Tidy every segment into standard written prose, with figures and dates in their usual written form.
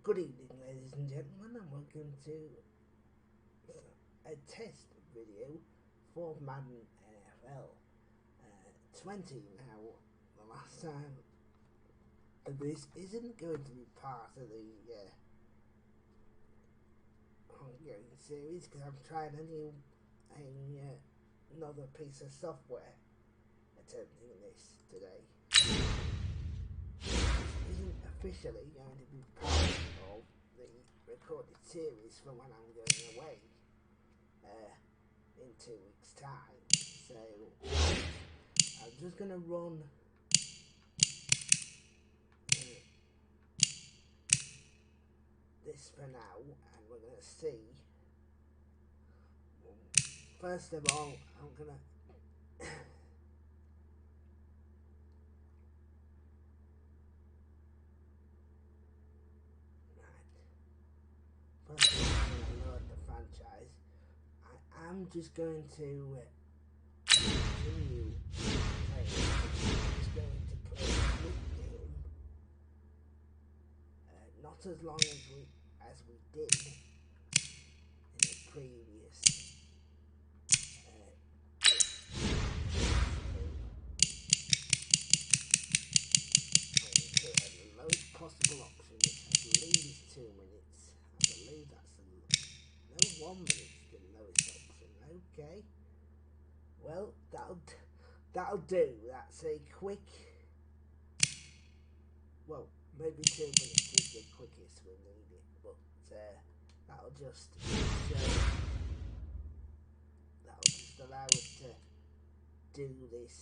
Good evening, ladies and gentlemen, and welcome to a test video for Madden NFL 20 now. The last time, this isn't going to be part of the ongoing series because I'm trying another piece of software attempting this today. Isn't officially going to be part of the recorded series for when I'm going away in 2 weeks' time. So I'm just going to run this for now, and we're going to see. First of all, I'm going to load the franchise. I'm just going to continue playing. I'm just going to play this game, not as long as we did in the previous the lowest possible option, which I believe is 2 minutes. I believe that's no 1 minute's the lowest option. Okay, well that'll do. That's a quick. Well, maybe 2 minutes is the quickest we need it, but that'll just allow us to do this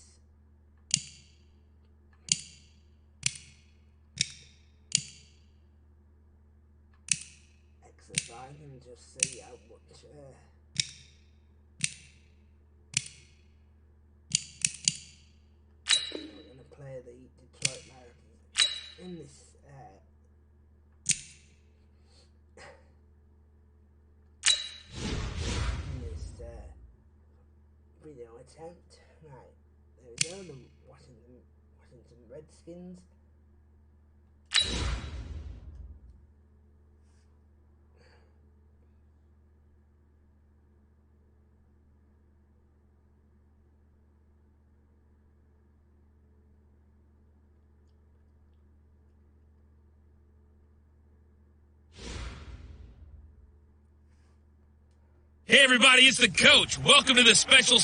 exercise and just see how much we're going to play the Detroit Lions in this video attempt. Right, there we go, the Washington Redskins. Hey everybody, it's the coach. Welcome to the special...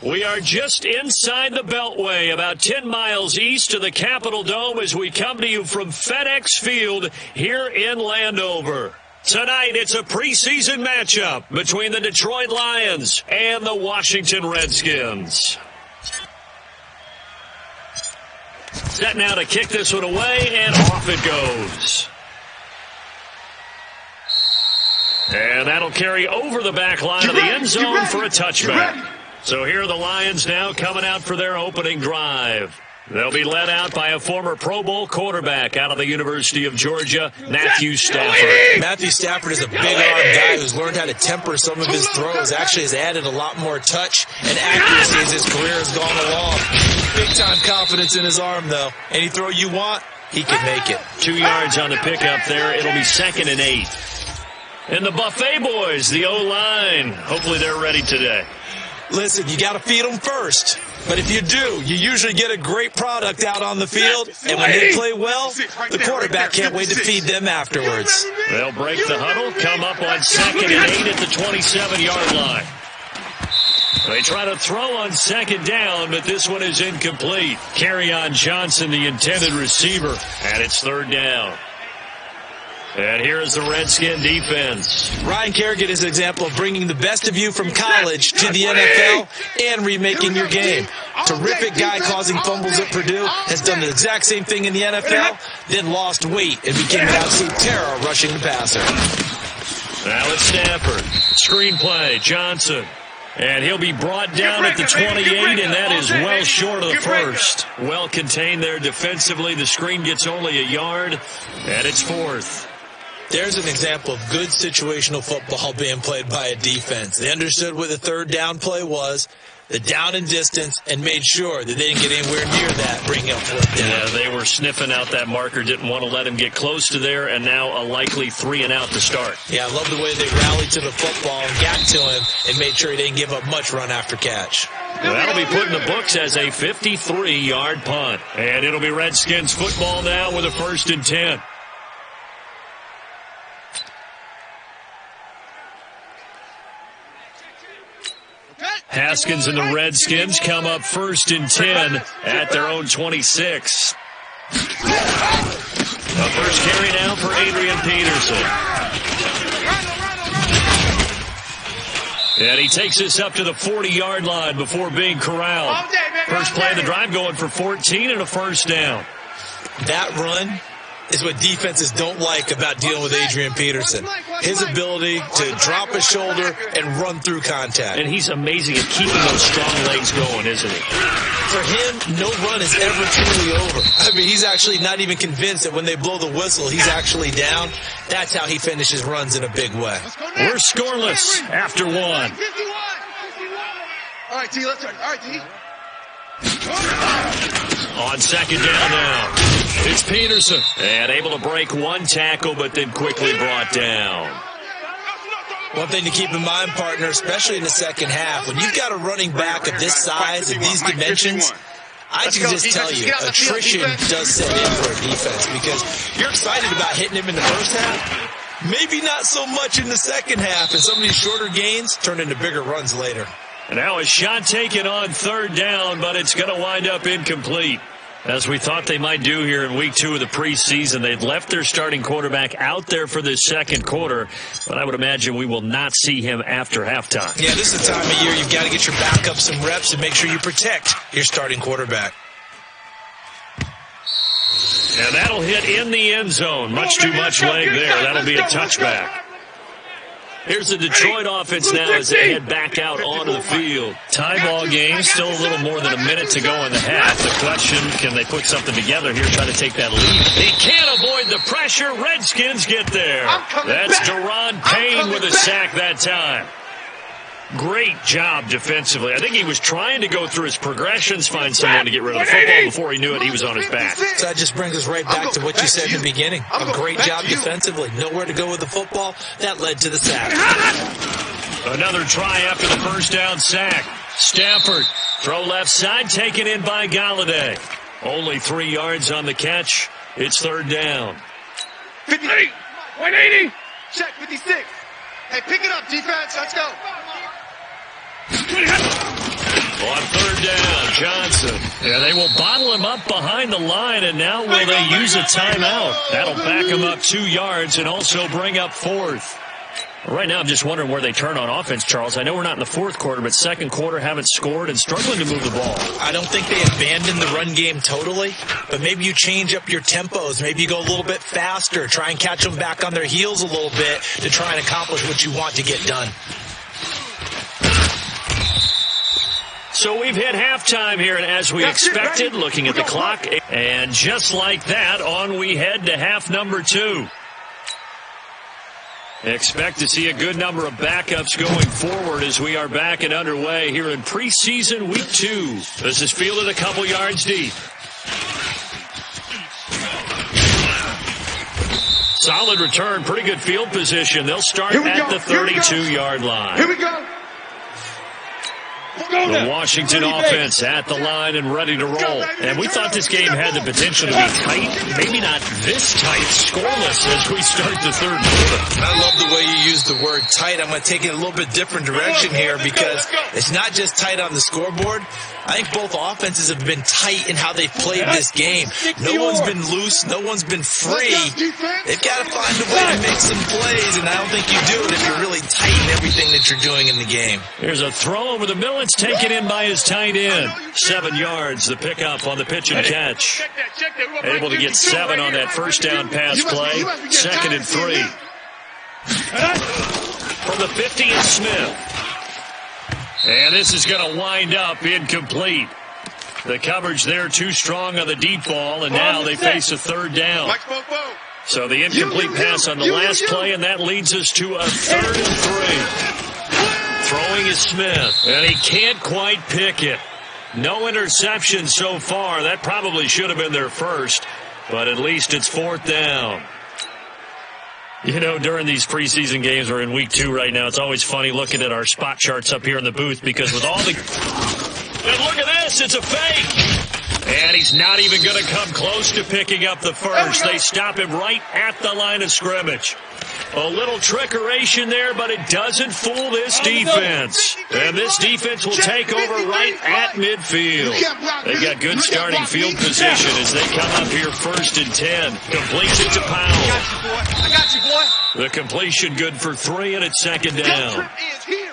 We are just inside the Beltway, about 10 miles east of the Capitol Dome as we come to you from FedEx Field here in Landover. Tonight, it's a preseason matchup between the Detroit Lions and the Washington Redskins. Set now to kick this one away, and off it goes. And that'll carry over the back line of the end zone for a touchback. So here are the Lions now coming out for their opening drive. They'll be led out by a former Pro Bowl quarterback out of the University of Georgia, Matthew Stafford. Matthew Stafford is a big-arm guy who's learned how to temper some of his throws. Actually has added a lot more touch and accuracy as his career has gone along. Big-time confidence in his arm, though. Any throw you want, he can make it. 2 yards on the pickup there. It'll be 2nd and 8. And the Buffet boys, the O-line, hopefully they're ready today. Listen, you got to feed them first. But if you do, you usually get a great product out on the field. And when they play well, the quarterback can't wait to feed them afterwards. They'll break the huddle, come up on 2nd and 8 at the 27-yard line. They try to throw on 2nd down, but this one is incomplete. Kerryon Johnson, the intended receiver, and it's 3rd down. And here is the Redskin defense. Ryan Kerrigan is an example of bringing the best of you from college to the NFL and remaking your game. Terrific guy causing fumbles at Purdue, has done the exact same thing in the NFL, then lost weight and became an absolute terror rushing the passer. Now it's Stafford. Screen play, Johnson. And he'll be brought down at the 28, and that is well short of the first. Well contained there defensively. The screen gets only a yard, and it's 4th. There's an example of good situational football being played by a defense. They understood what the 3rd down play was. the down and distance, and made sure that they didn't get anywhere near that, bringing up fourth down. Yeah, they were sniffing out that marker, didn't want to let him get close to there, and now a likely 3-and-out to start. Yeah, I love the way they rallied to the football and got to him and made sure he didn't give up much run after catch. Well, that'll be put in the books as a 53-yard punt. And it'll be Redskins football now with a 1st and 10. Haskins and the Redskins come up 1st and 10 at their own 26. The first carry now for Adrian Peterson. And he takes us up to the 40-yard line before being corralled. First play of the drive going for 14 and a 1st down. That run is what defenses don't like about dealing with Adrian Peterson. His ability to drop a shoulder and run through contact. And he's amazing at keeping those strong legs going, isn't he? For him, no run is ever truly over. I mean, he's actually not even convinced that when they blow the whistle, he's actually down. That's how he finishes runs in a big way. We're scoreless after one. All right, T, let's turn. All right, T. On 2nd down now, it's Peterson. And able to break one tackle, but then quickly brought down. One thing to keep in mind, partner, especially in the second half, when you've got a running back of this size and these dimensions, I can just tell you, attrition does set in for a defense because you're excited about hitting him in the first half. Maybe not so much in the second half, and some of these shorter gains turn into bigger runs later. And now a shot taken on 3rd down, but it's going to wind up incomplete. As we thought they might do here in week 2 of the preseason, they'd left their starting quarterback out there for this second quarter, but I would imagine we will not see him after halftime. Yeah, this is the time of year you've got to get your backup some reps and make sure you protect your starting quarterback. And that'll hit in the end zone. Much too much leg there. That'll be a touchback. Here's the Detroit offense now as they head back out onto the field. Tie ball game, still a little more than a minute to go in the half. The question, can they put something together here, try to take that lead? He can't avoid the pressure. Redskins get there. That's Deron Payne with a sack that time. Great job defensively. I think he was trying to go through his progressions, find someone to get rid of the football. Before he knew it, he was on his back. So that just brings us right back to what you said in the beginning. A great job defensively. Nowhere to go with the football. That led to the sack. Another try after the first down sack. Stafford, throw left side, taken in by Galladay. Only 3 yards on the catch. It's 3rd down. 58, 180. Check, 56. Hey, pick it up, defense. Let's go. On 3rd down, Johnson. Yeah, they will bottle him up behind the line, and now will they use a timeout? That'll back him up 2 yards and also bring up 4th. Right now, I'm just wondering where they turn on offense, Charles. I know we're not in the 4th quarter, but second quarter haven't scored and struggling to move the ball. I don't think they abandoned the run game totally, but maybe you change up your tempos. Maybe you go a little bit faster, try and catch them back on their heels a little bit to try and accomplish what you want to get done. So we've hit halftime here, and as we expected, looking at the clock, and just like that, on we head to half number 2. Expect to see a good number of backups going forward as we are back and underway here in preseason week 2. This is fielded a couple yards deep. Solid return, pretty good field position. They'll start at the 32-yard line. Here we go. The Washington offense at the line and ready to roll. And we thought this game had the potential to be tight. Maybe not this tight, scoreless as we start the 3rd quarter. I love the way you use the word tight. I'm going to take it a little bit different direction here because it's not just tight on the scoreboard. I think both offenses have been tight in how they've played this game. No one's been loose. No one's been free. They've got to find a way to make some plays, and I don't think you do it if you're really tight in everything that you're doing in the game. Here's a throw over the middle. It's taken in by his tight end. 7 yards, the pickup on the pitch and catch. Able to get 7 on that first down pass play. 2nd and 3. From the 50 is Smith. And this is going to wind up incomplete. The coverage there too strong on the deep ball, and now they face a 3rd down. So the incomplete pass on the last play, and that leads us to a 3rd and 3. Throwing is Smith, and he can't quite pick it. No interception so far. That probably should have been their first, but at least it's 4th down. You know, during these preseason games, we're in week 2 right now, it's always funny looking at our spot charts up here in the booth because with all the... And look at this, it's a fake! And he's not even going to come close to picking up the first. They stop him right at the line of scrimmage. A little trickeration there, but it doesn't fool this defense. And this defense will take over right at midfield. They got good starting field position as they come up here 1st and 10. Completes it to Powell. I got you, boy. The completion good for 3, and it's 2nd down.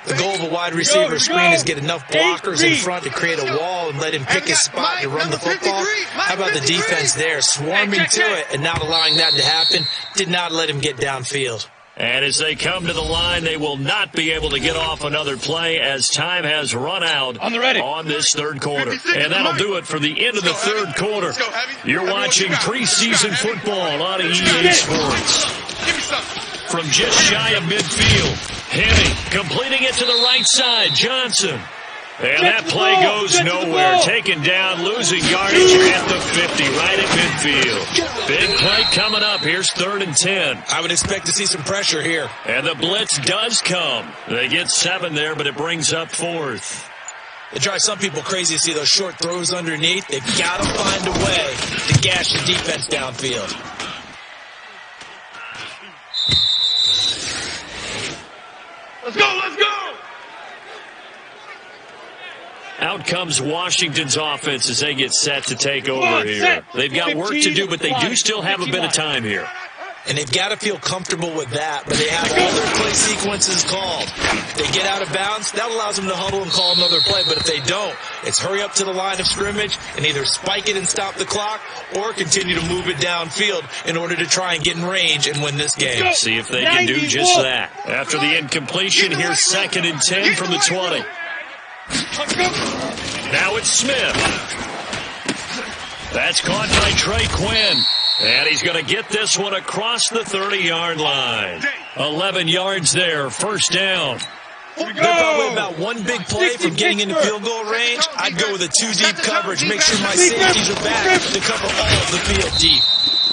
The goal of a wide receiver screen is get enough blockers in front to create a wall and let him pick his spot to run the football. How about the defense there, swarming to it and not allowing that to happen? Did not let him get downfield. And as they come to the line, they will not be able to get off another play as time has run out on this 3rd quarter. And that'll do it for the end of the 3rd quarter. You're watching preseason football on EA Sports. From just shy of midfield, Henning completing it to the right side, Johnson. And that play goes nowhere. Taken down, losing yardage at the 50, right at midfield. Big play coming up. Here's 3rd and 10. I would expect to see some pressure here. And the blitz does come. They get 7 there, but it brings up 4th. It drives some people crazy to see those short throws underneath. They've got to find a way to gash the defense downfield. Let's go, let's go! Out comes Washington's offense as they get set to take over here. They've got work to do, but they do still have a bit of time here. And they've got to feel comfortable with that, but they have all their play sequences called. If they get out of bounds, that allows them to huddle and call another play, but if they don't, it's hurry up to the line of scrimmage and either spike it and stop the clock or continue to move it downfield in order to try and get in range and win this game. See if they can do just that. After the incompletion, here's 2nd and 10 from the 20. Now it's Smith. That's caught by Trey Quinn. And he's going to get this one across the 30-yard line. 11 yards there, 1st down. They're probably about one big play from getting into field goal range. I'd go with a 2-deep coverage. Make sure my safeties are back to cover all of the field deep.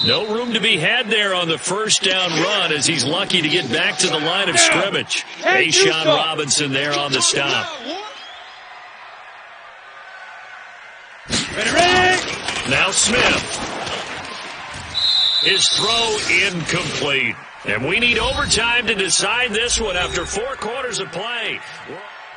No room to be had there on the 1st down run as he's lucky to get back to the line of scrimmage. Ashawn Robinson there on the stop. Now Smith. His throw incomplete. And we need overtime to decide this one after 4 quarters of play.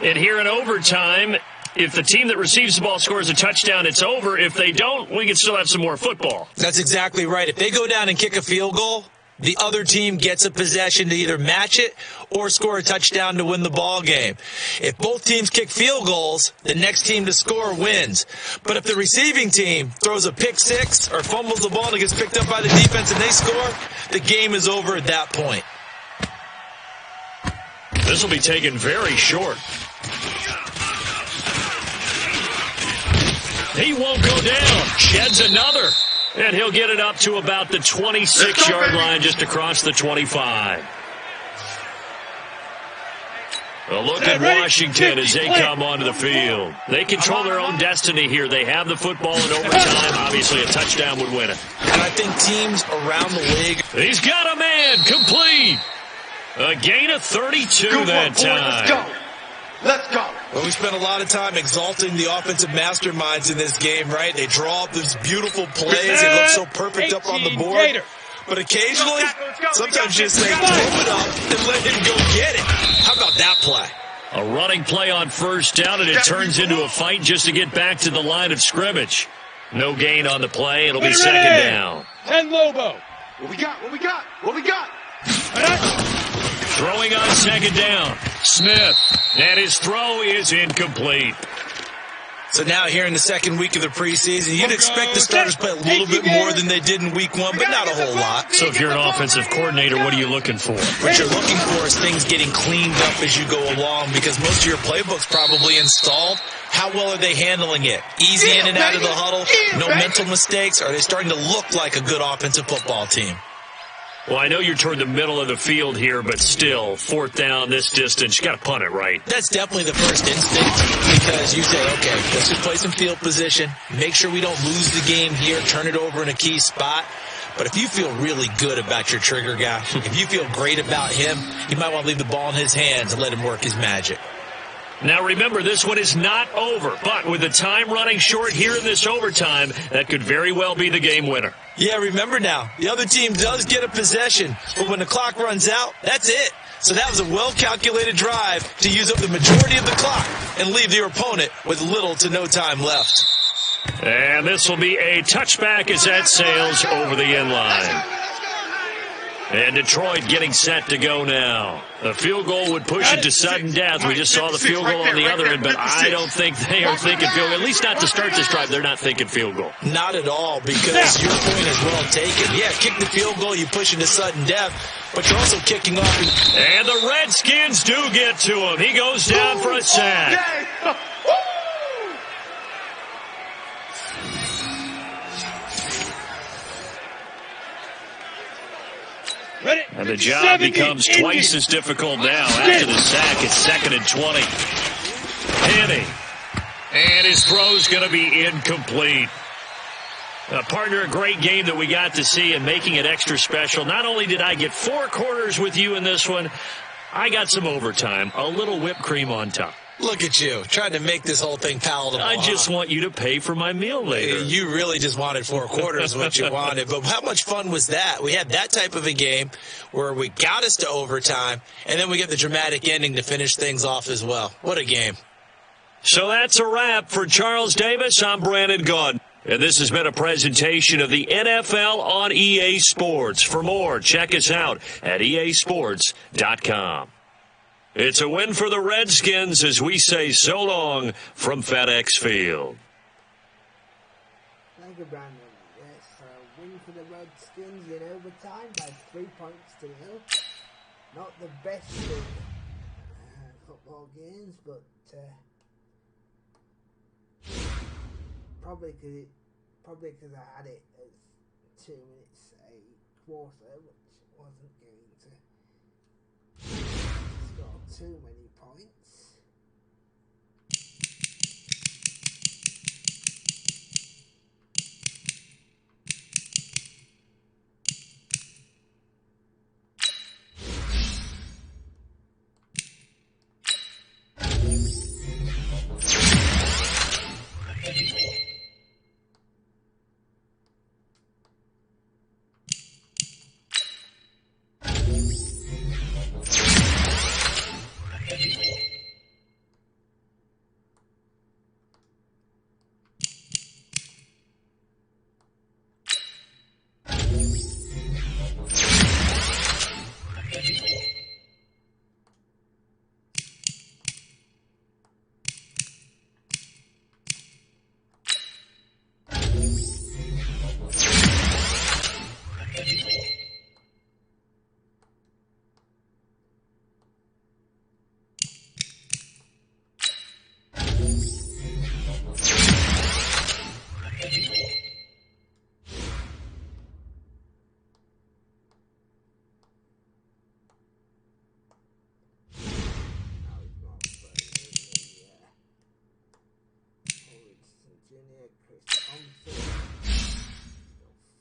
And here in overtime, if the team that receives the ball scores a touchdown, it's over. If they don't, we can still have some more football. That's exactly right. If they go down and kick a field goal, the other team gets a possession to either match it or score a touchdown to win the ball game. If both teams kick field goals, the next team to score wins. But if the receiving team throws a pick six or fumbles the ball and it gets picked up by the defense and they score, the game is over at that point. This will be taken very short. He won't go down. Sheds another. And he'll get it up to about the 26-yard line, just across the 25. A look at Washington as they come onto the field. They control their own destiny here. They have the football in overtime. Obviously, a touchdown would win it. And I think teams around the league... He's got a man. Complete. A gain of 32 that time. Let's go. Let's go. Well, we spent a lot of time exalting the offensive masterminds in this game, right? They draw up these beautiful plays. They look so perfect up on the board. But occasionally, sometimes you just say, throw it up and let him go get it. How about that play? A running play on 1st down, and it turns into a fight just to get back to the line of scrimmage. No gain on the play. It'll be 2nd down. 10 Lobo. What we got? What we got? What we got? Throwing on 2nd down. Smith. And his throw is incomplete. So now here in the 2nd week of the preseason, you'd expect the starters to play a little bit more than they did in week 1, but not a whole lot. So if you're an offensive coordinator, what are you looking for? What you're looking for is things getting cleaned up as you go along, because most of your playbook's probably installed. How well are they handling it? Easy in and out of the huddle? No mental mistakes? Are they starting to look like a good offensive football team? Well, I know you're toward the middle of the field here, but still, 4th down, this distance, you got to punt it, right? That's definitely the first instinct because you say, okay, let's just play some field position, make sure we don't lose the game here, turn it over in a key spot. But if you feel really good about your trigger guy, if you feel great about him, you might want to leave the ball in his hands and let him work his magic. Now remember, this one is not over, but with the time running short here in this overtime, that could very well be the game winner. Yeah, remember now, the other team does get a possession, but when the clock runs out, that's it. So that was a well-calculated drive to use up the majority of the clock and leave your opponent with little to no time left. And this will be a touchback as that sails over the end line. And Detroit getting set to go now. The field goal would push it to sudden death. We just saw the field goal on the other end, but I don't think they are thinking field goal. At least not to start this drive. They're not thinking field goal. Not at all, because your point is well taken. Yeah, kick the field goal, you push it to sudden death, but you're also kicking off. And the Redskins do get to him. He goes down for a sack. And the job becomes twice as difficult now after the sack. It's 2nd and 20. Penny. And his throw's going to be incomplete. Partner, a great game that we got to see and making it extra special. Not only did I get 4 quarters with you in this one, I got some overtime, a little whipped cream on top. Look at you, trying to make this whole thing palatable. I just want you to pay for my meal later. You really just wanted 4 quarters, what you wanted. But how much fun was that? We had that type of a game where we got us to overtime, and then we get the dramatic ending to finish things off as well. What a game. So that's a wrap for Charles Davis. I'm Brandon Gaudin. And this has been a presentation of the NFL on EA Sports. For more, check us out at easports.com. It's a win for the Redskins as we say so long from FedEx Field. Thank you, Brandon. Yes, a win for the Redskins in overtime by 3 points to 0. Not the best of football games, but probably because I had it as 2 minutes a quarter, which wasn't going to score too many points.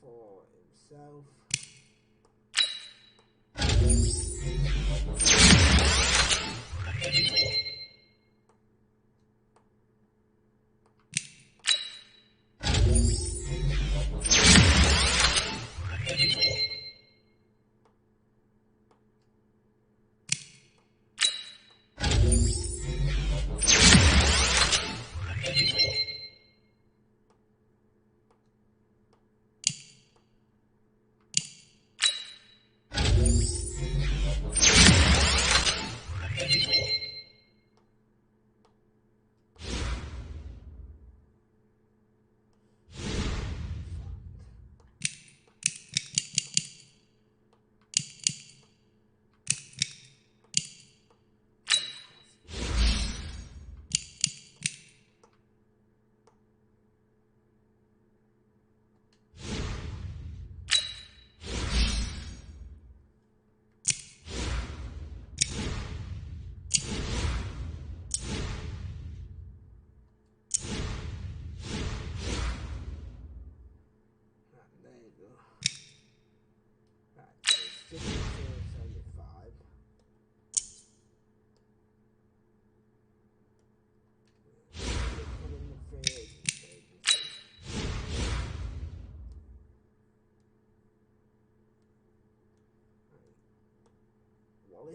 For himself.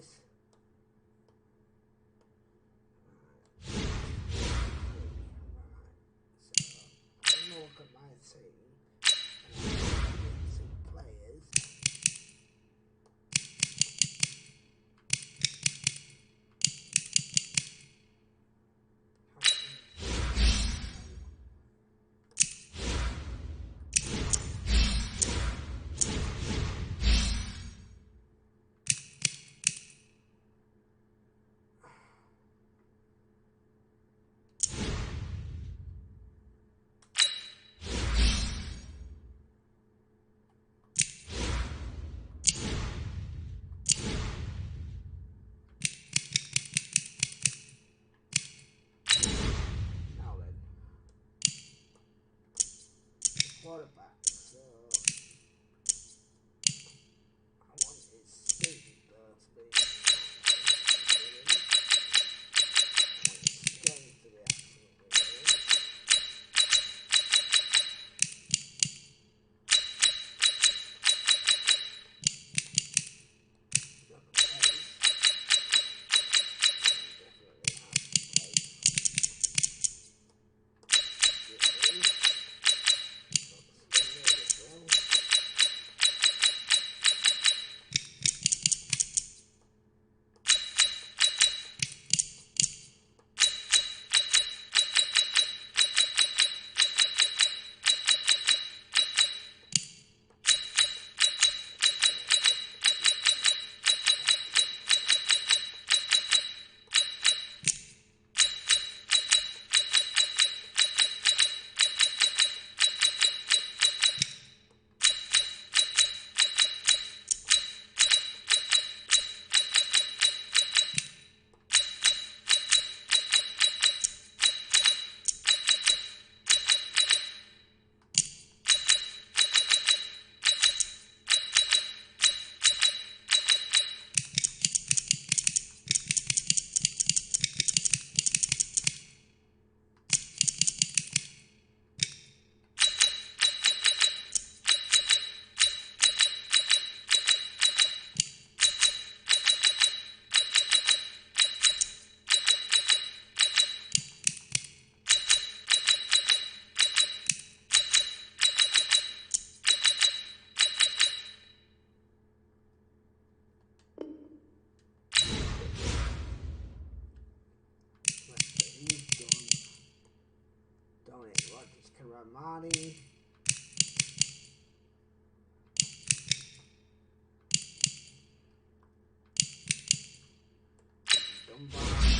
this. So I'm gonna look at my team and some players. Quarterback, so I want his speed though to be strength to be absolutely brilliant. Got the pace. Definitely has the pace. Ramani. Dunbar.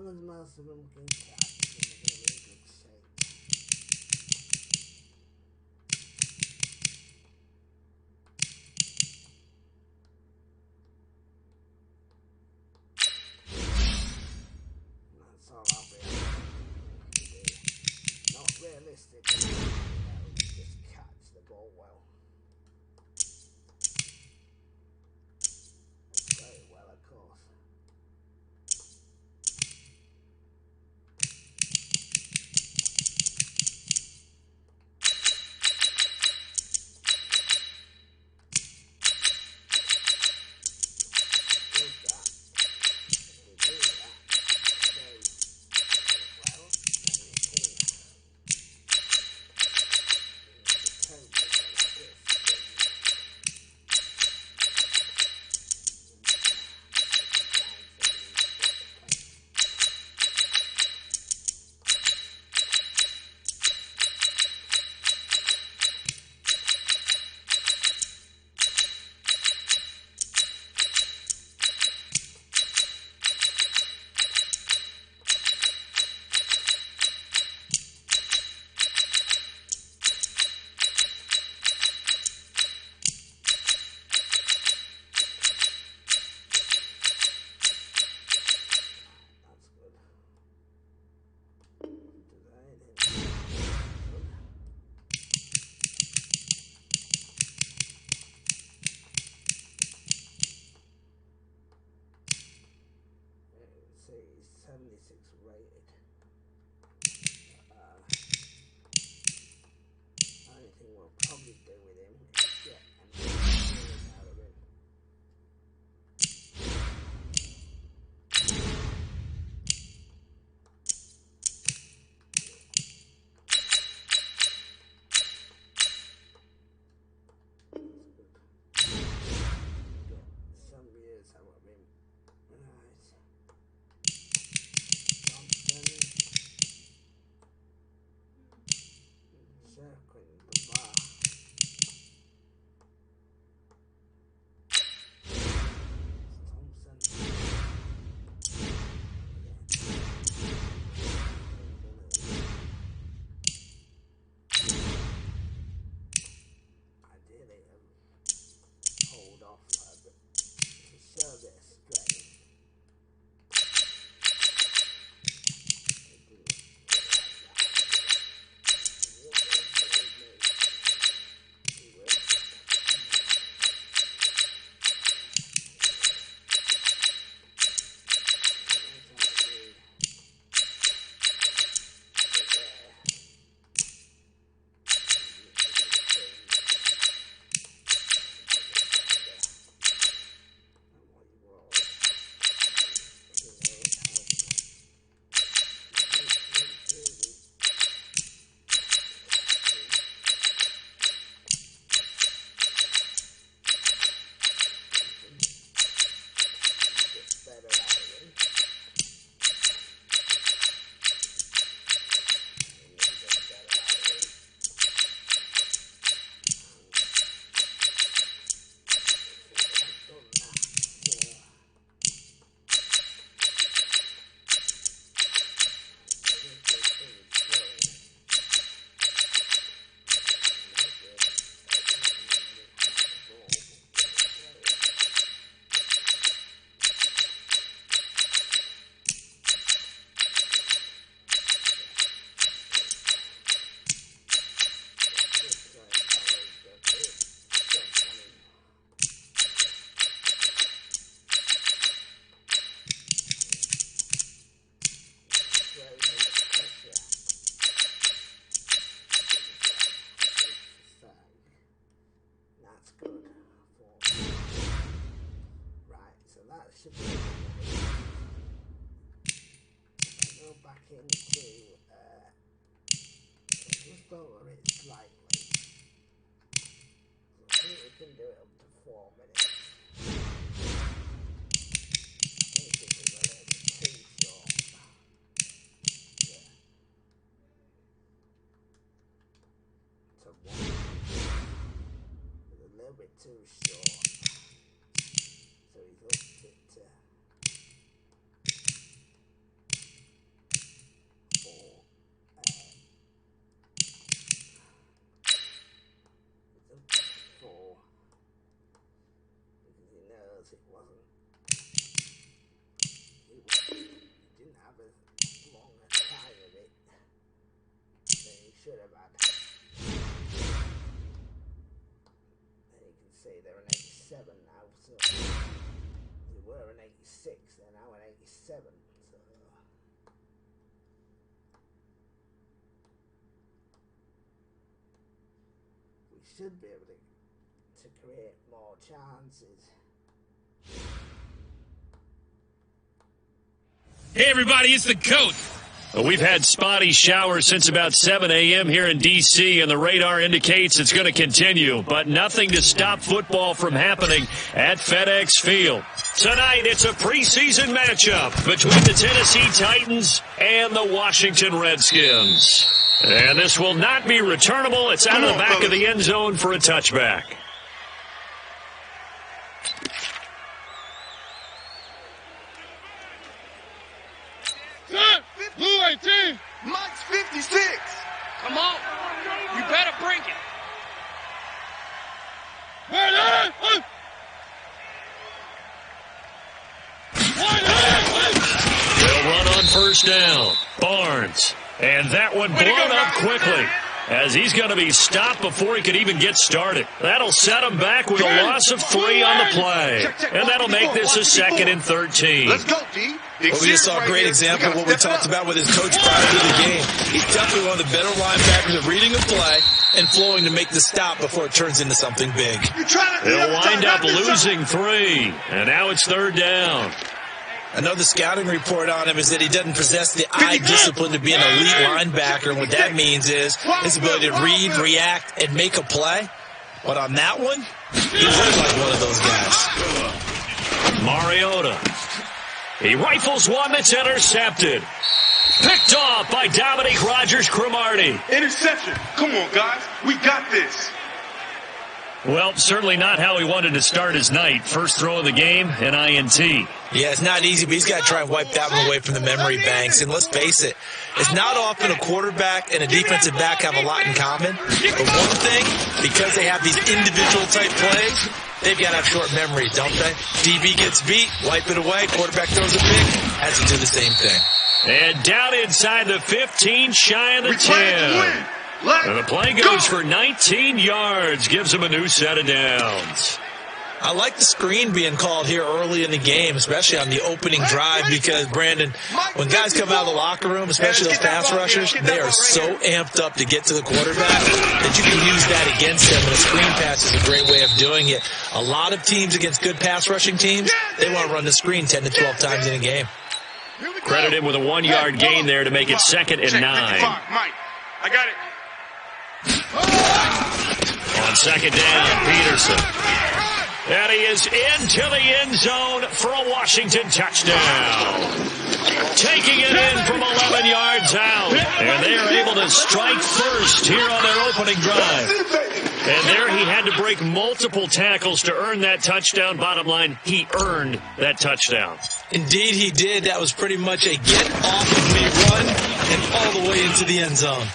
long as most of them can catch, then they're going to be in good shape. And that's all I'll be able to do. Not realistic, just catch the ball well. Very well, of course. rated. Only thing we'll probably do with him is get an out of him. Some years out of him. Right. Circling the bar. Thompson. Ideally, hold off a bit to show their strength. That's good. Right, so that should be go back into just over it slightly. So I think we can do it up to 4 minutes. I think it was a little bit too short. Yeah. To 1. A little bit too short, so he's upped it to 4. He's up to 4 because he knows it wasn't. He didn't have as long a time of it than he should have had. See, they're an 87 now, so they were an 86, they're now an 87, so we should be able to create more chances. Hey, everybody, it's the coach. Well, we've had spotty showers since about 7 a.m. here in D.C., and the radar indicates it's going to continue, but nothing to stop football from happening at FedEx Field. Tonight, it's a preseason matchup between the Tennessee Titans and the Washington Redskins. And this will not be returnable. It's out of the back of the end zone for a touchback. Blue 18. Mike's 56. Come on. You better bring it. They'll run on first down. Barnes. And that one blown up quickly, as he's going to be stopped before he could even get started. That'll set him back with a loss of 3 on the play. And that'll make this a 2nd and 13. Let's go, D. Well, we just saw a great example of what we talked about with his coach prior to the game. He's definitely one of the better linebackers at reading a play and flowing to make the stop before it turns into something big. They'll wind up losing 3, and now it's 3rd down. Another scouting report on him is that he doesn't possess the eye discipline to be an elite linebacker. And what that means is his ability to read, react, and make a play. But on that one, he looks like one of those guys. Mariota. He rifles one that's intercepted. Picked off by Dominique Rodgers-Cromartie. Interception. Come on, guys. We got this. Well, certainly not how he wanted to start his night. First throw of the game, an INT. Yeah, it's not easy, but he's got to try and wipe that one away from the memory banks. And let's face it, it's not often a quarterback and a defensive back have a lot in common. But one thing, because they have these individual type plays, they've got to have short memories, don't they? DB gets beat, wipe it away, quarterback throws a pick, has to do the same thing. And down inside the 15, shy of the 10. And the play goes for 19 yards, gives him a new set of downs. I like the screen being called here early in the game, especially on the opening drive, because, Brandon, when guys come out of the locker room, especially those pass rushers, they are so amped up to get to the quarterback that you can use that against them, and a screen pass is a great way of doing it. A lot of teams against good pass rushing teams, they want to run the screen 10 to 12 times in a game. Credit him with a 1-yard gain there to make it 2nd and 9. Mike, I got it. On 2nd down, Peterson. And he is into the end zone for a Washington touchdown. Taking it in from 11 yards out. And they are able to strike first here on their opening drive. And there he had to break multiple tackles to earn that touchdown. Bottom line, he earned that touchdown. Indeed he did. That was pretty much a get off of me run and all the way into the end zone.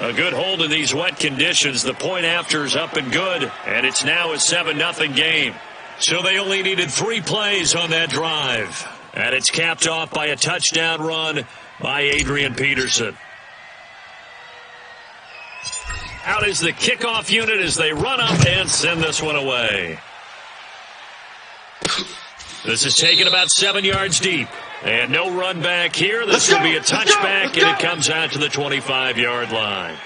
A good hold in these wet conditions. The point after is up and good, and it's now a 7-0 game. So they only needed 3 plays on that drive. And it's capped off by a touchdown run by Adrian Peterson. Out is the kickoff unit as they run up and send this one away. This is taken about 7 yards deep. And no run back here. This will be a touchback, and it comes out to the 25-yard line.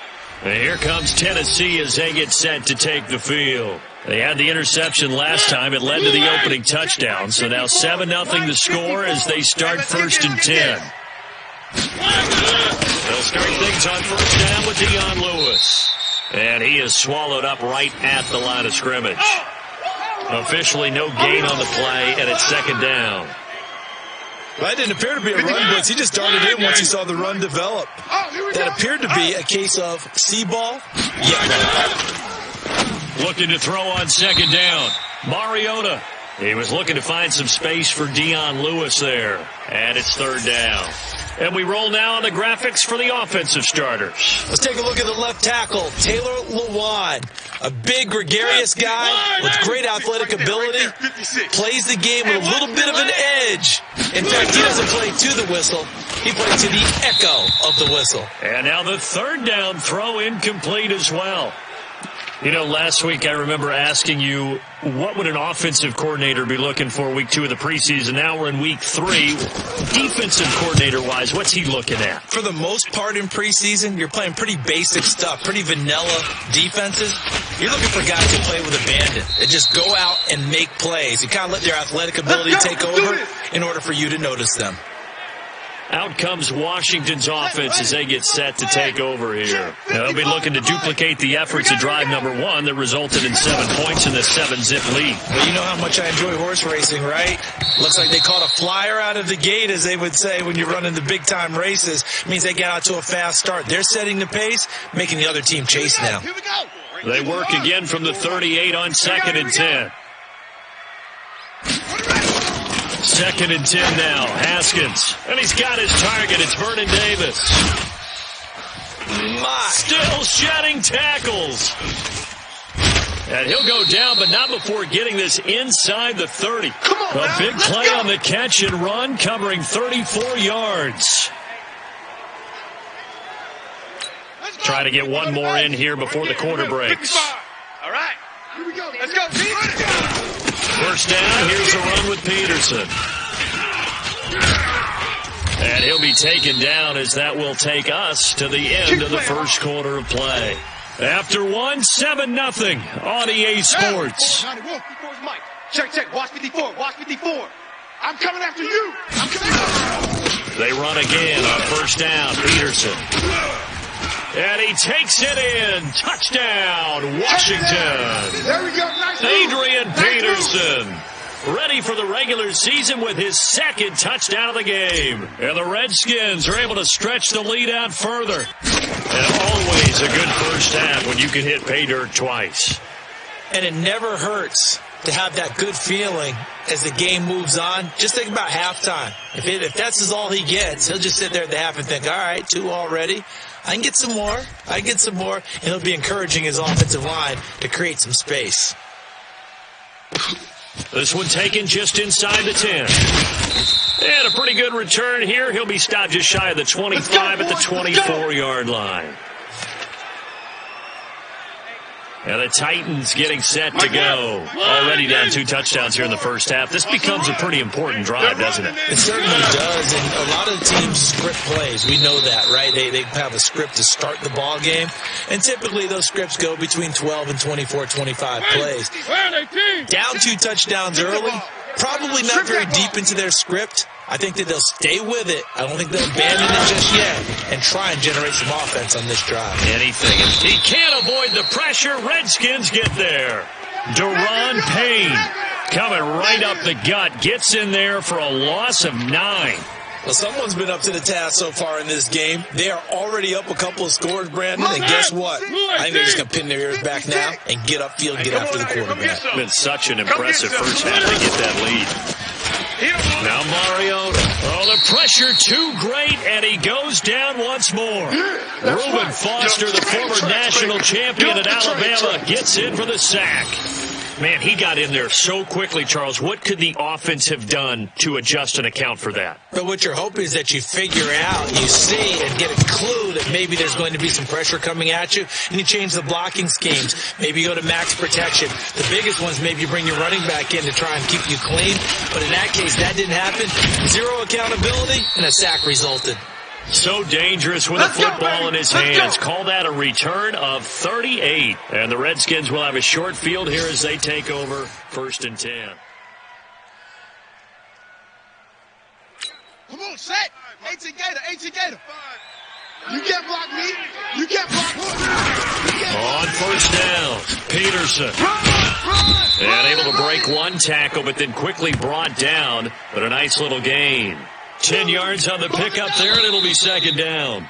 And here comes Tennessee as they get set to take the field. They had the interception last time. It led to the opening touchdown. So now 7-0 the score as they start 1st and 10. They'll start things on 1st down with Dion Lewis. And he is swallowed up right at the line of scrimmage. Officially no gain on the play, and it's 2nd down. Well, that didn't appear to be a run blitz. He just darted in once he saw the run develop. That appeared to be a case of C-ball. Yeah. Looking to throw on 2nd down. Mariota. He was looking to find some space for Dion Lewis there. And it's 3rd down. And we roll now on the graphics for the offensive starters. Let's take a look at the left tackle, Taylor Lewan. A big, gregarious guy with great athletic ability. Plays the game with a little bit of an edge. In fact, he doesn't play to the whistle. He plays to the echo of the whistle. And now the 3rd down throw incomplete as well. You know, last week I remember asking you, what would an offensive coordinator be looking for week 2 of the preseason? Now we're in week 3. Defensive coordinator-wise, what's he looking at? For the most part in preseason, you're playing pretty basic stuff, pretty vanilla defenses. You're looking for guys who play with abandon, that just go out and make plays. You kind of let their athletic ability take over in order for you to notice them. Out comes Washington's offense as they get set to take over here. They'll be looking to duplicate the efforts of drive number 1 that resulted in 7 points in the 7-zip lead. Well, you know how much I enjoy horse racing, right? Looks like they caught a flyer out of the gate, as they would say when you're running the big-time races. It means they get out to a fast start. They're setting the pace, making the other team chase now. They work again from the 38 on 2nd and 10. 2nd and 10 now. Haskins. And he's got his target. It's Vernon Davis. Still shedding tackles. And he'll go down, but not before getting this inside the 30. A big play on the catch and run, covering 34 yards. Try to get one more in here before the quarter breaks. All right. Here we go. Let's go. 1st down. Here's the run with Peterson. And he'll be taken down as that will take us to the end of the first quarter of play. After 7-0 on EA Sports. Check. Watch 54. Watch 54. I'm coming after you. I'm coming after you. They run again on first down. Peterson. And he takes it in. Touchdown, Washington. There we go. Nice Adrian move. Peterson. Ready for the regular season with his second touchdown of the game. And the Redskins are able to stretch the lead out further. And always a good first half when you can hit pay dirt twice. And it never hurts to have that good feeling as the game moves on. Just think about halftime. If that's all he gets, he'll just sit there at the half and think, all right, 2 already. I can get some more. And he'll be encouraging his offensive line to create some space. This one taken just inside the 10. And a pretty good return here. He'll be stopped just shy of the 25 at the 24-yard line. And the Titans getting set to go. Already down 2 touchdowns here in the first half. This becomes a pretty important drive, doesn't it? It certainly does, and a lot of teams script plays. We know that, right? They have a script to start the ball game, and typically those scripts go between 12 and 24, 25 plays. Down 2 touchdowns early, probably not very deep into their script. I think that they'll stay with it. I don't think they'll abandon it just yet and try and generate some offense on this drive. Anything. He can't avoid the pressure. Redskins get there. Deron Payne coming right up the gut. Gets in there for a loss of 9. Well, someone's been up to the task so far in this game. They are already up a couple of scores, Brandon, and guess what? I think they're just going to pin their ears back now and get upfield, get after the quarterback. It's been such an impressive first half to get that lead. Now Mariota. Oh, the pressure too great, and he goes down once more. Reuben Foster, the former national champion at Alabama, gets in for the sack. Man, he got in there so quickly, Charles. What could the offense have done to adjust and account for that? But what you're hoping is that you figure out, you see, and get a clue that maybe there's going to be some pressure coming at you, and you change the blocking schemes. Maybe you go to max protection. The biggest ones, maybe you bring your running back in to try and keep you clean. But in that case, that didn't happen. 0 accountability, and a sack resulted. So dangerous with a football in his hands. Call that a return of 38. And the Redskins will have a short field here as they take over 1st and 10. Come on, set. 18 Gator. You can't block me. You can't block me. On first down, Peterson. And able to break one tackle, but then quickly brought down. But a nice little gain. 10 yards on the pickup there, and it'll be 2nd down.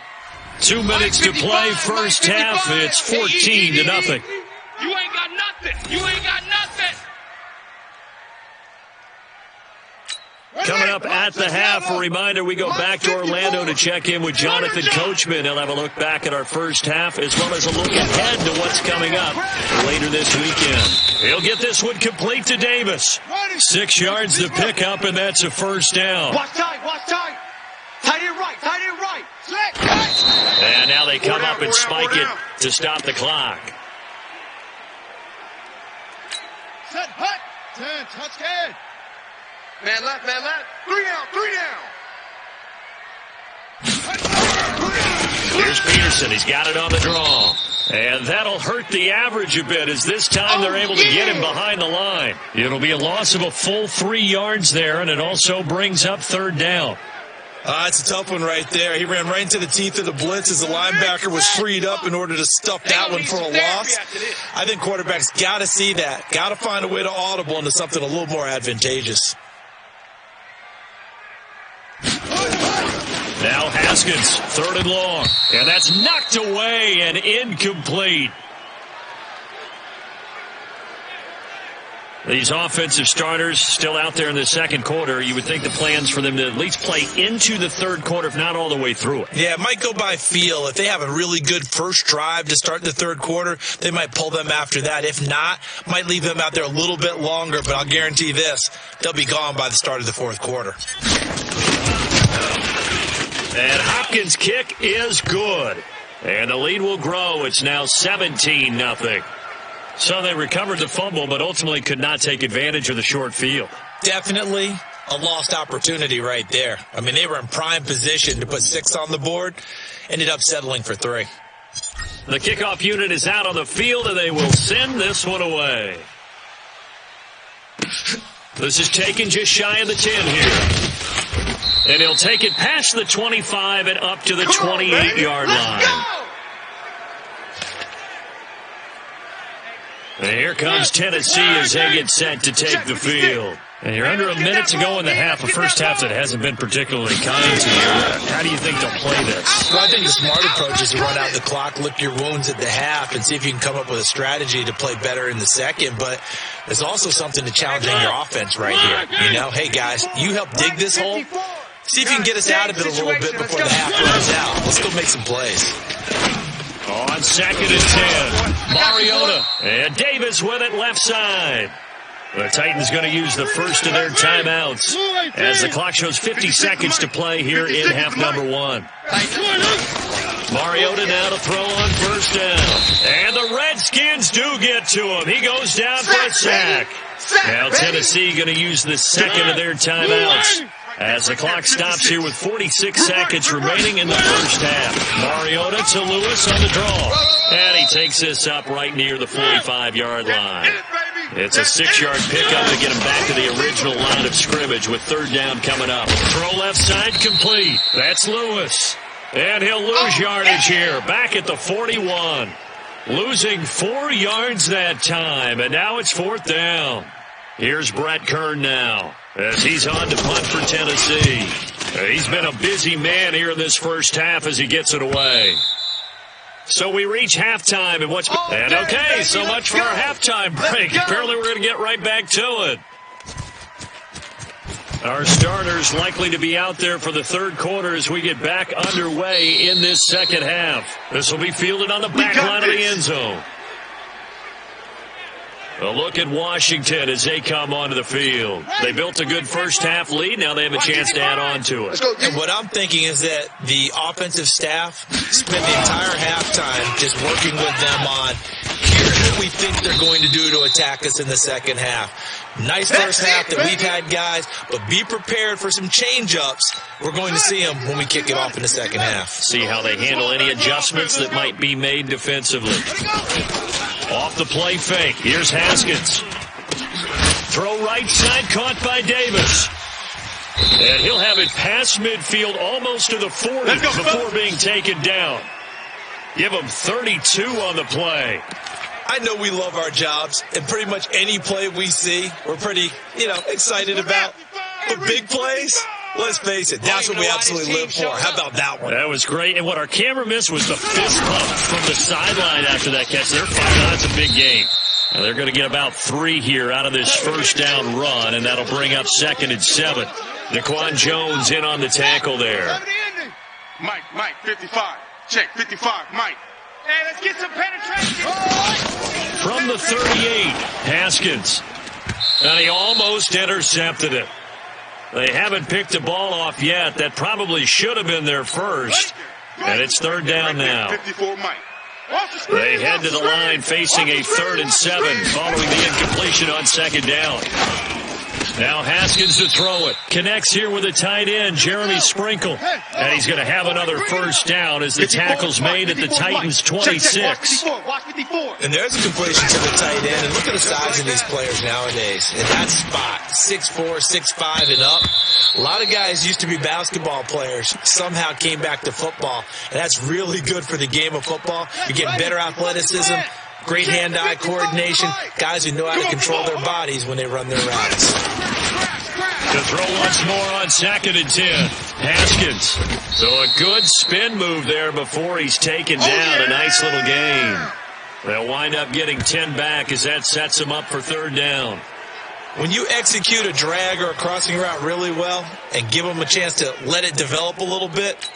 2 minutes to play first half. It's 14-0. You ain't got nothing. Coming up at the half, a reminder, we go back to Orlando to check in with Jonathan Coachman. He'll have a look back at our first half as well as a look ahead to what's coming up later this weekend. He'll get this one complete to Davis. 6 yards to pick up, and that's a first down. Watch tight. Tight end right. And now they come up and spike it to stop the clock. Set, hut. 10, touchdown. Man left. 3 down. Here's Peterson. He's got it on the draw. And that'll hurt the average a bit as this time they're able to get him behind the line. It'll be a loss of a full 3 yards there, and it also brings up 3rd down. It's a tough one right there. He ran right into the teeth of the blitz as the linebacker was freed up in order to stuff that one for a loss. I think quarterbacks got to see that. Got to find a way to audible into something a little more advantageous. Now Haskins, 3rd and long. And that's knocked away and incomplete. These offensive starters still out there in the 2nd quarter. You would think the plans for them to at least play into the 3rd quarter, if not all the way through it. Yeah, it might go by feel. If they have a really good first drive to start the 3rd quarter, they might pull them after that. If not, might leave them out there a little bit longer, but I'll guarantee this, they'll be gone by the start of the 4th quarter. And Hopkins' kick is good. And the lead will grow. It's now 17-0. So they recovered the fumble, but ultimately could not take advantage of the short field. Definitely. a lost opportunity right there. I mean, they were in prime position to put 6 on the board, ended up settling for 3. The kickoff unit is out on the field, and they will send this one away. This is taken just shy of the 10 here. And he'll take it past the 25 and up to the 28-yard line. And here comes Tennessee as they get set to take the field. And you're under a minute to go in the half, a first half that hasn't been particularly kind to you. How do you think they'll play this? Well, I think the smart approach is to run out the clock, lick your wounds at the half, and see if you can come up with a strategy to play better in the second. But there's also something to challenging your offense right here. You know, hey, guys, you help dig this hole. See if you can get us out of it a little bit before the half runs out. Let's go make some plays. On 2nd and 10, Mariota and Davis with it left side. The Titans going to use the first of their timeouts as the clock shows 50 seconds to play here in half number 1. Mariota now to throw on first down. And the Redskins do get to him. He goes down for a sack. Now Tennessee going to use the second of their timeouts as the clock stops here with 46 seconds remaining in the first half. Mariota to Lewis on the draw. And he takes this up right near the 45-yard line. It's a 6-yard pickup to get him back to the original line of scrimmage with third down coming up. Throw left side complete. That's Lewis. And he'll lose yardage here. Back at the 41. Losing 4 yards that time. And now it's 4th down. Here's Brett Kern now as he's on to punt for Tennessee. He's been a busy man here in this first half as he gets it away. So we reach halftime, and okay, so much for our halftime break. Apparently we're going to get right back to it. Our starters likely to be out there for the third quarter as we get back underway in this second half. This will be fielded on the back line of the end zone. A look at Washington as they come onto the field. They built a good first half lead. Now they have a chance to add on to it. And what I'm thinking is that the offensive staff spent the entire halftime just working with them on here's what we think they're going to do to attack us in the second half. Nice first half that we've had, guys, but be prepared for some change-ups. We're going to see them when we kick it off in the second half. See how they handle any adjustments that might be made defensively. Off the play fake. Here's Haskins. Throw right side, caught by Davis. And he'll have it past midfield almost to the 40 before being taken down. Give him 32 on the play. I know we love our jobs, and pretty much any play we see, we're pretty, excited about. But big plays, let's face it, that's what we absolutely live for. How about that one? That was great. And what our camera missed was the fist pump from the sideline after that catch. They're fine. That's a big game. Now they're going to get about 3 here out of this first down run, and that'll bring up 2nd and 7. Daquan Jones in on the tackle there. Mike, 55. Check, 55, Mike. Hey, let's get some penetration. From the 38, Haskins. And he almost intercepted it. They haven't picked the ball off yet. That probably should have been their first. And it's 3rd down now. 54, Mike. They head to the line facing a 3rd and 7 following the incompletion on 2nd down. Now Haskins to throw it. Connects here with a tight end, Jeremy Sprinkle. And he's going to have another first down as the tackle's made at the Titans' 26. And there's a completion to the tight end. And look at the size of these players nowadays. In that spot, 6'4", 6'5", and up. A lot of guys used to be basketball players, somehow came back to football. And that's really good for the game of football. You get better athleticism, great hand-eye coordination, guys who know how to control their bodies when they run their routes. To throw once more on 2nd and 10. Haskins. So a good spin move there before he's taken down. A nice little gain. They'll wind up getting 10 back as that sets them up for 3rd down. When you execute a drag or a crossing route really well and give them a chance to let it develop a little bit,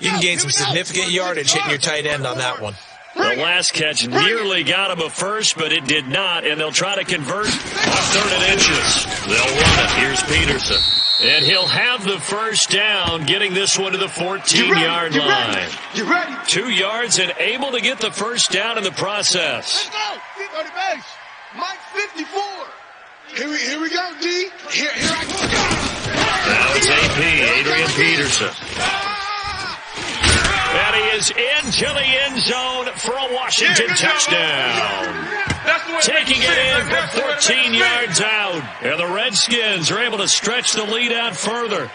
you can gain some significant yardage hitting your tight end on that one. The last catch nearly got him a first, but it did not, and they'll try to convert on 3rd and inches. They'll run it. Here's Peterson. And he'll have the first down, getting this one to the 14-yard line. 2 yards and able to get the first down in the process. Let's go. Mike 54. Here we go, D. Here I go. Now it's AP, Adrian Peterson. And he is into the end zone for a Washington touchdown. Taking it in from 14 yards out. And the Redskins are able to stretch the lead out further.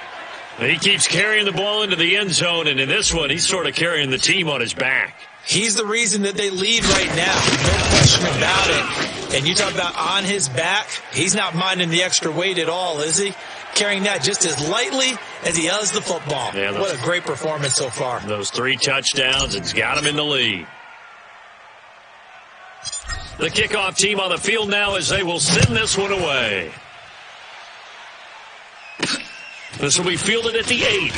He keeps carrying the ball into the end zone, and in this one, he's sort of carrying the team on his back. He's the reason that they lead right now. No question about it. And you talk about on his back, he's not minding the extra weight at all, is he? Carrying that just as lightly as he does the football. Yeah, what a great performance so far. Those 3 touchdowns, it's got him in the lead. The kickoff team on the field now as they will send this one away. This will be fielded at the 8.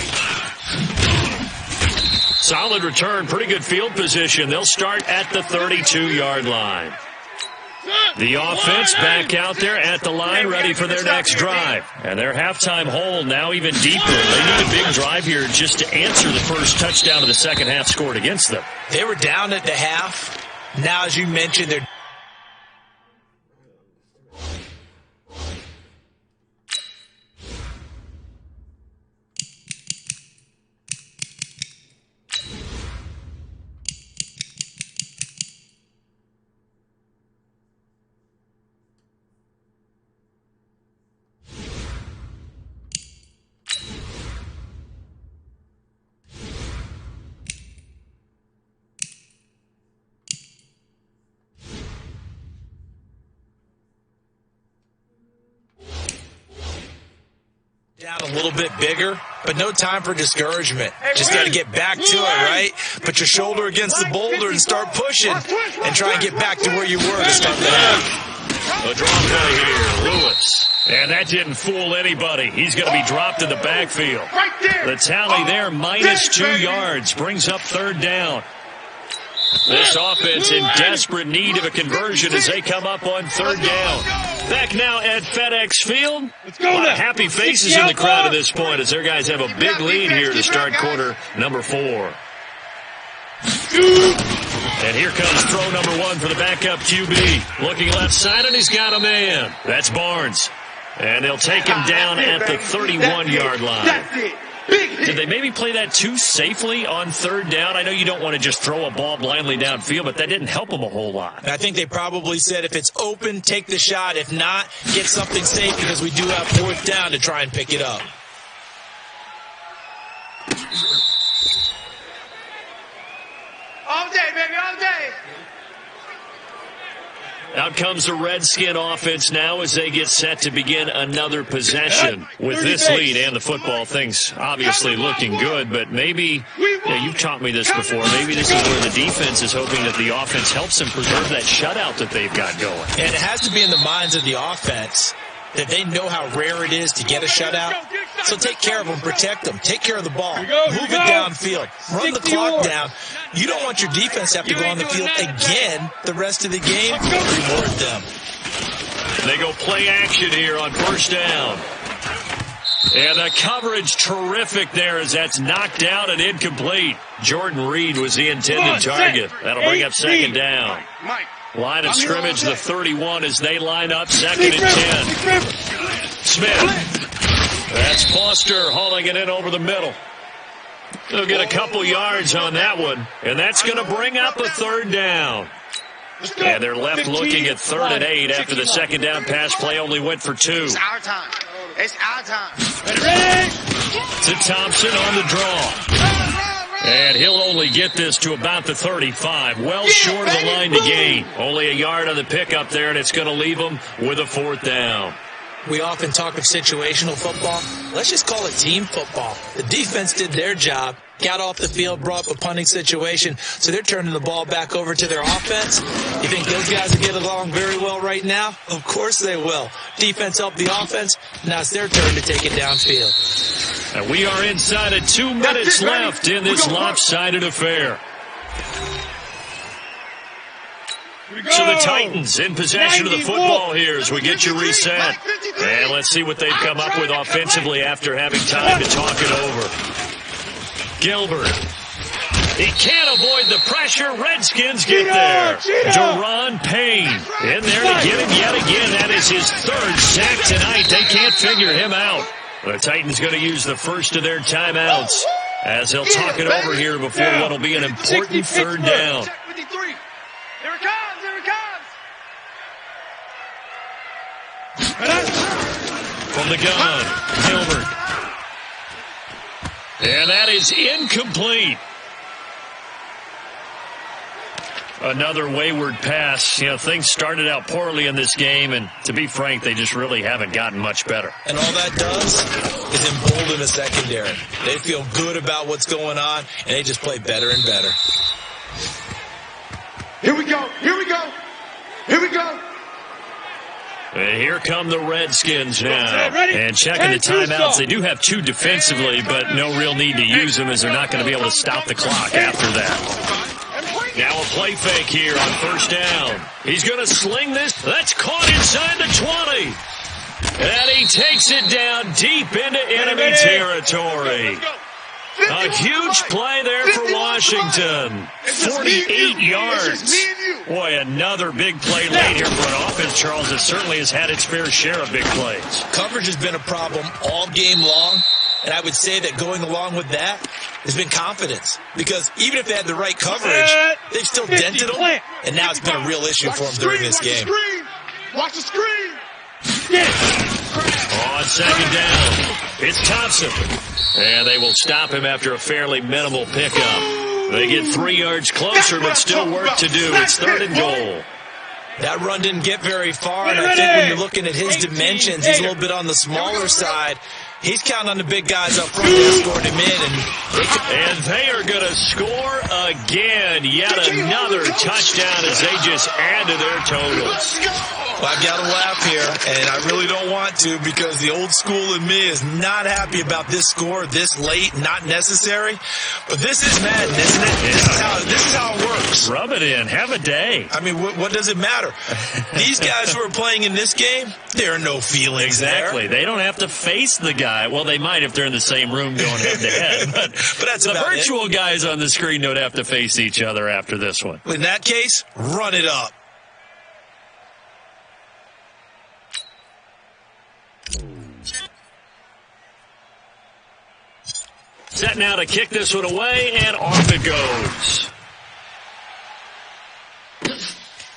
Solid return, pretty good field position. They'll start at the 32-yard line. The offense back out there at the line, ready for their next drive. And their halftime hole now even deeper. They need a big drive here just to answer the first touchdown of the second half scored against them. They were down at the half. Now, as you mentioned, they're down a little bit bigger, but no time for discouragement. Just got to get back to it, right? Put your shoulder against the boulder and start pushing and try and get back to where you were to start the half. A draw play here, Lewis. And that didn't fool anybody. He's going to be dropped in the backfield. The tally there, minus 2 yards, brings up third down. This offense in desperate need of a conversion as they come up on third down. Back now at FedEx Field. A lot of happy faces in the crowd at this point as their guys have a big lead here to start quarter number 4. And here comes throw number 1 for the backup QB. Looking left side, and he's got a man. That's Barnes. And they'll take him down at the 31-yard line. Did they maybe play that too safely on third down? I know you don't want to just throw a ball blindly downfield, but that didn't help them a whole lot. I think they probably said if it's open, take the shot. If not, get something safe because we do have fourth down to try and pick it up. All day, baby, all day. Out comes the Redskin offense now as they get set to begin another possession. With this lead and the football, things obviously looking good, but maybe, you've taught me this before, maybe this is where the defense is hoping that the offense helps them preserve that shutout that they've got going. And it has to be in the minds of the offense that they know how rare it is to get a shutout. So take care of them, protect them, take care of the ball, move it downfield, run the clock down. You don't want your defense to have to go on the field again the rest of the game. Reward them. They go play action here on first down. And the coverage terrific there as that's knocked out and incomplete. Jordan Reed was the intended target. That'll bring up second down. Line of scrimmage, the 31 as they line up, second and 10. Smith. That's Foster hauling it in over the middle. They'll get a couple yards on that one, and that's going to bring up a third down. And they're left looking at 3rd and 8 after the second down pass play only went for 2. It's our time. It's our time. To Thompson on the draw. And he'll only get this to about the 35. Well short of the line to gain. Only a yard on the pickup there, and it's going to leave them with a 4th down. We often talk of situational football. Let's just call it team football. The defense did their job, got off the field, brought up a punting situation, so they're turning the ball back over to their offense. You think those guys will get along very well right now? Of course they will. Defense helped the offense. Now it's their turn to take it downfield. And we are inside of 2 minutes left in this lopsided affair. So the Titans in possession of the football here as we get you reset. And let's see what they've come up with offensively after having time to talk it over. Gilbert. He can't avoid the pressure. Redskins get there. Deron Payne in there to get him yet again. That is his 3rd sack tonight. They can't figure him out. The Titans going to use the first of their timeouts as they'll talk it over here before what will be an important third down. Check 53. Here it comes. Here it comes. From the gun, Gilbert. And that is incomplete. Another wayward pass. You know, things started out poorly in this game, and to be frank, they just really haven't gotten much better. And all that does is embolden the secondary. They feel good about what's going on, and they just play better and better. Here we go. Here we go. Here we go. And here come the Redskins now. And checking the timeouts, they do have 2 defensively, but no real need to use them as they're not going to be able to stop the clock after that. Now a play fake here on first down. He's going to sling this. That's caught inside the 20. And he takes it down deep into enemy territory. A huge play there for Washington. 48 yards. Boy, another big play late here for an offense, Charles, that certainly has had its fair share of big plays. Coverage has been a problem all game long, and I would say that going along with that has been confidence. Because even if they had the right coverage, they've still dented them, and now it's been a real issue for them during this game. Watch the screen. On second down, it's Thompson. And they will stop him after a fairly minimal pickup. They get 3 yards closer, but still work to do. It's 3rd and goal. That run didn't get very far, and I think when you're looking at his dimensions, he's a little bit on the smaller side. He's counting on the big guys up front to escort him in. And they are going to score again. Yet another touchdown as they just add to their totals. Well, I've got to laugh here, and I really don't want to because the old school in me is not happy about this score this late, not necessary. But this is Madden, isn't it? This is how it works. Rub it in. Have a day. I mean, what does it matter? These guys who are playing in this game, there are no feelings Exactly. there. They don't have to face the guy. Well, they might if they're in the same room going head-to-head. But that's the about virtual guys on the screen don't have to face each other after this one. In that case, run it up. Set now to kick this one away, and off it goes.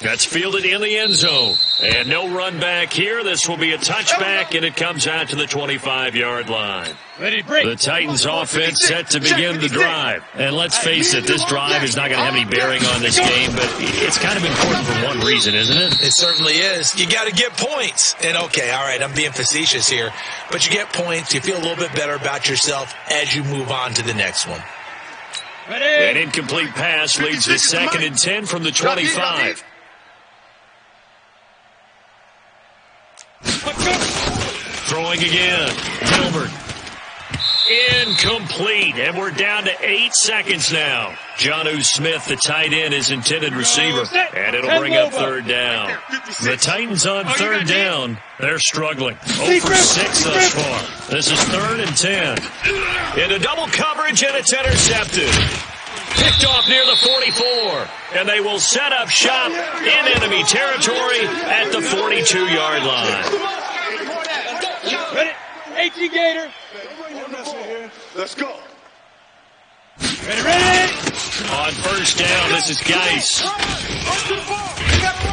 That's fielded in the end zone. And no run back here. This will be a touchback, and it comes out to the 25-yard line. The Titans offense set to begin the drive. And let's face it, this drive is not going to have any bearing on this game, but it's kind of important for one reason, isn't it? It certainly is. You got to get points. And okay, all right, I'm being facetious here, but you get points, you feel a little bit better about yourself as you move on to the next one. An incomplete pass leads to 2nd and 10 from the 25. Throwing again. Gilbert. Incomplete. And we're down to 8 seconds now. Jonnu Smith, the tight end, is intended receiver. And it'll bring up 3rd down. The Titans on 3rd down. They're struggling. 0 for 6 thus far. This is 3rd and 10. Into double coverage, and it's intercepted. Picked off near the 44. And they will set up shop in enemy territory at the 42-yard line. Ready? 18 Gator. Let's go. Ready? On first down, this is Geis.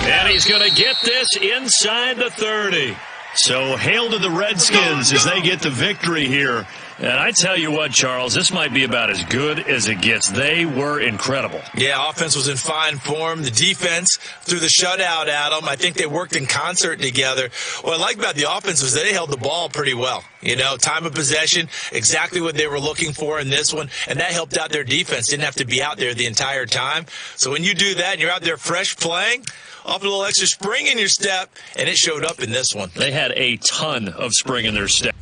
And he's going to get this inside the 30. So hail to the Redskins as they get the victory here. And I tell you what, Charles, this might be about as good as it gets. They were incredible. Yeah, offense was in fine form. The defense threw the shutout at them. I think they worked in concert together. What I like about the offense was they held the ball pretty well. You know, time of possession, exactly what they were looking for in this one, and that helped out their defense. Didn't have to be out there the entire time. So when you do that and you're out there fresh playing, off a little extra spring in your step, and it showed up in this one. They had a ton of spring in their step.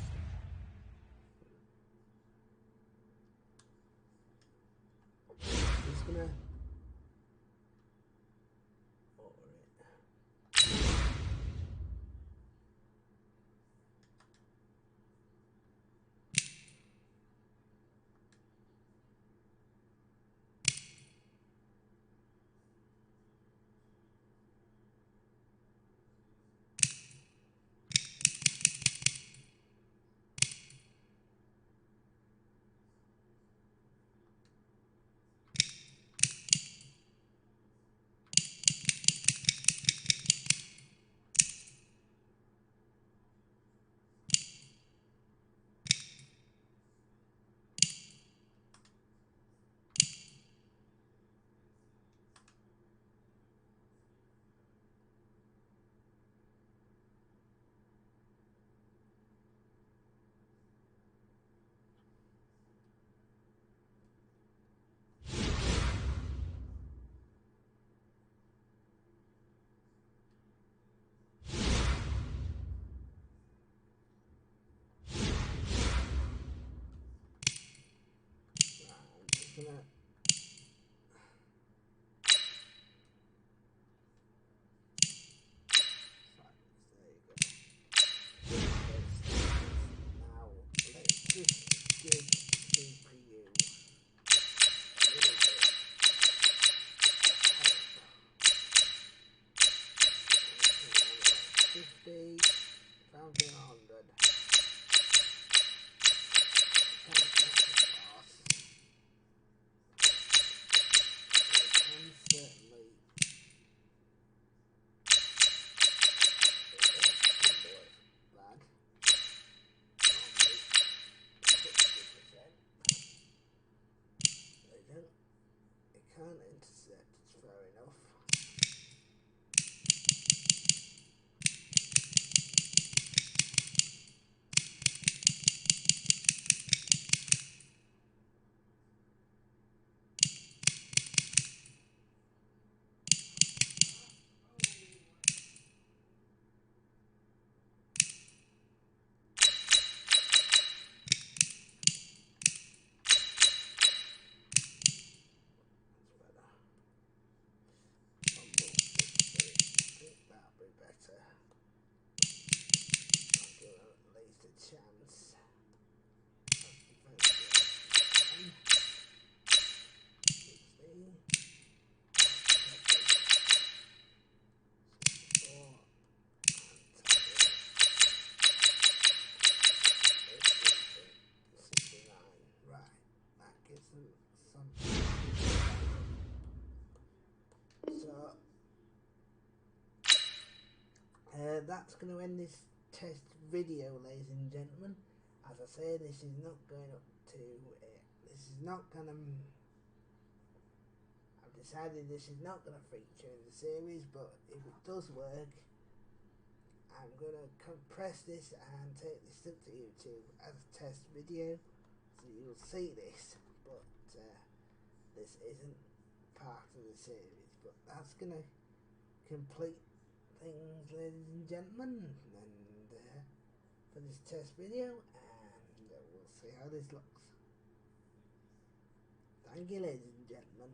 be 1,100. Can't intercept, it's fair enough. Chance. Right, that gives them some. So that's going to end this test video, ladies and gentlemen. As I say, this is not going up to this is not going to I've decided this is not going to feature in the series, but if it does work, I'm going to compress this and take this up to YouTube as a test video, so you'll see this, but this isn't part of the series. But that's going to complete things, ladies and gentlemen, and for this test video, and we'll see how this looks. Thank you, ladies and gentlemen.